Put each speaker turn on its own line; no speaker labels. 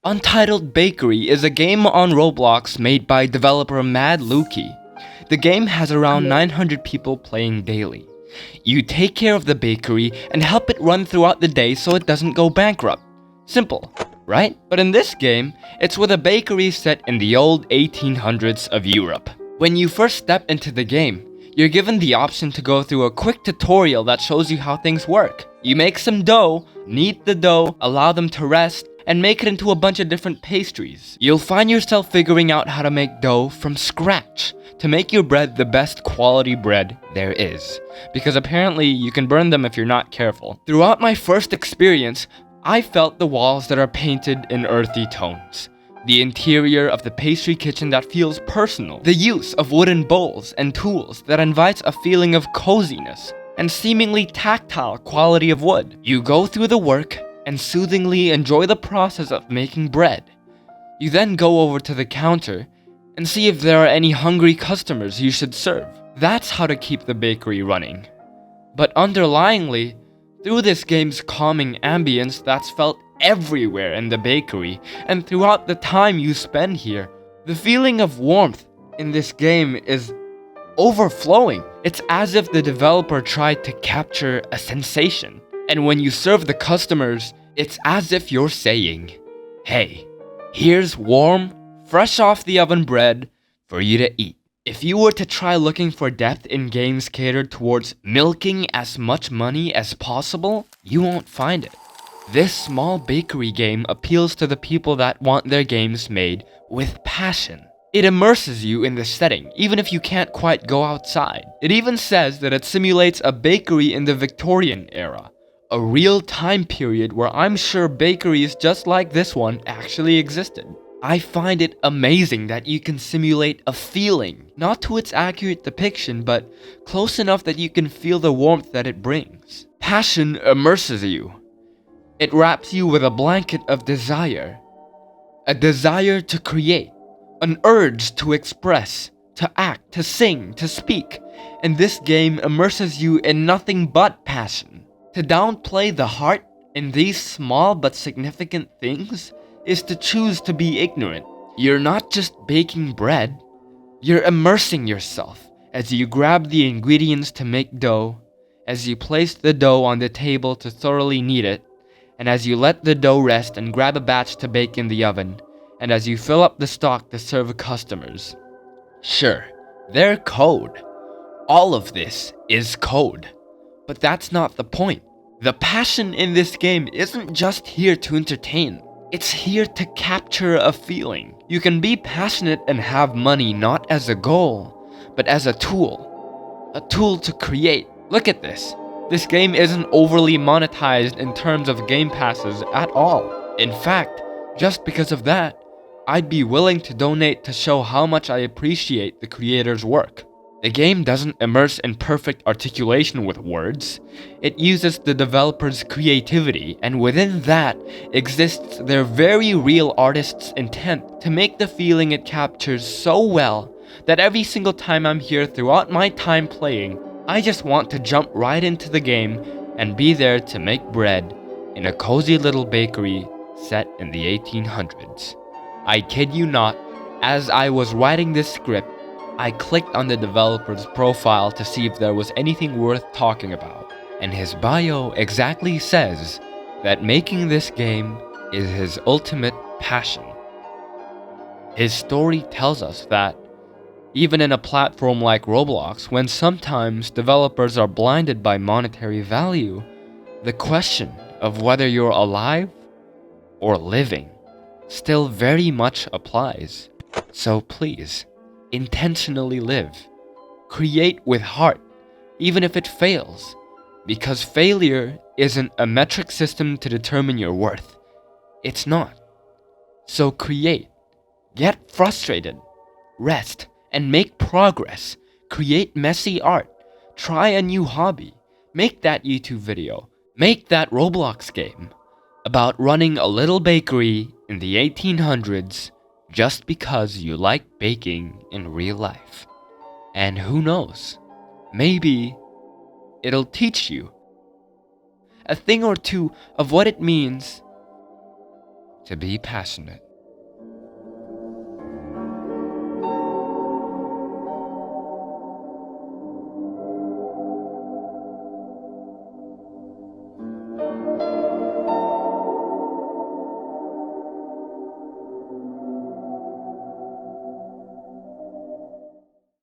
Untitled Bakery is a game on Roblox made by developer Mad Lukey. The game has around 900 people playing daily. You take care of the bakery and help it run throughout the day so it doesn't go bankrupt. Simple, right? But in this game, it's with a bakery set in the old 1800s of Europe. When you first step into the game, you're given the option to go through a quick tutorial that shows you how things work. You make some dough, knead the dough, allow them to rest, and make it into a bunch of different pastries. You'll find yourself figuring out how to make dough from scratch to make your bread the best quality bread there is, because apparently you can burn them if you're not careful. Throughout my first experience, I felt the walls that are painted in earthy tones, the interior of the pastry kitchen that feels personal, the use of wooden bowls and tools that invites a feeling of coziness, and seemingly tactile quality of wood. You go through the work and soothingly enjoy the process of making bread. You then go over to the counter and see if there are any hungry customers you should serve. That's how to keep the bakery running. But underlyingly, through this game's calming ambience that's felt everywhere in the bakery and throughout the time you spend here, the feeling of warmth in this game is overflowing. It's as if the developer tried to capture a sensation. And when you serve the customers, it's as if you're saying, "Hey, here's warm, fresh off the oven bread for you to eat." If you were to try looking for depth in games catered towards milking as much money as possible, you won't find it. This small bakery game appeals to the people that want their games made with passion. It immerses you in the setting, even if you can't quite go outside. It even says that it simulates a bakery in the Victorian era, a real time period where I'm sure bakeries just like this one actually existed. I find it amazing that you can simulate a feeling, not to its accurate depiction, but close enough that you can feel the warmth that it brings. Passion immerses you. It wraps you with a blanket of desire. A desire to create, an urge to express, to act, to sing, to speak. And this game immerses you in nothing but passion. To downplay the heart in these small but significant things is to choose to be ignorant. You're not just baking bread, you're immersing yourself as you grab the ingredients to make dough, as you place the dough on the table to thoroughly knead it, and as you let the dough rest and grab a batch to bake in the oven, and as you fill up the stock to serve customers. Sure, they're code. All of this is code. But that's not the point. The passion in this game isn't just here to entertain. It's here to capture a feeling. You can be passionate and have money not as a goal, but as a tool. A tool to create. Look at this. This game isn't overly monetized in terms of game passes at all. In fact, just because of that, I'd be willing to donate to show how much I appreciate the creator's work. The game doesn't immerse in perfect articulation with words. It uses the developer's creativity, and within that exists their very real artist's intent to make the feeling it captures so well that every single time I'm here throughout my time playing, I just want to jump right into the game and be there to make bread in a cozy little bakery set in the 1800s. I kid you not, as I was writing this script, I clicked on the developer's profile to see if there was anything worth talking about, and his bio exactly says that making this game is his ultimate passion. His story tells us that even in a platform like Roblox, when sometimes developers are blinded by monetary value, the question of whether you're alive or living still very much applies. So please, intentionally live. Create with heart, even if it fails, because failure isn't a metric system to determine your worth. It's not. So create. Get frustrated. Rest and make progress. Create messy art. Try a new hobby. Make that YouTube video. Make that Roblox game about running a little bakery in the 1800s just because you like baking in real life. And who knows, maybe it'll teach you a thing or two of what it means to be passionate.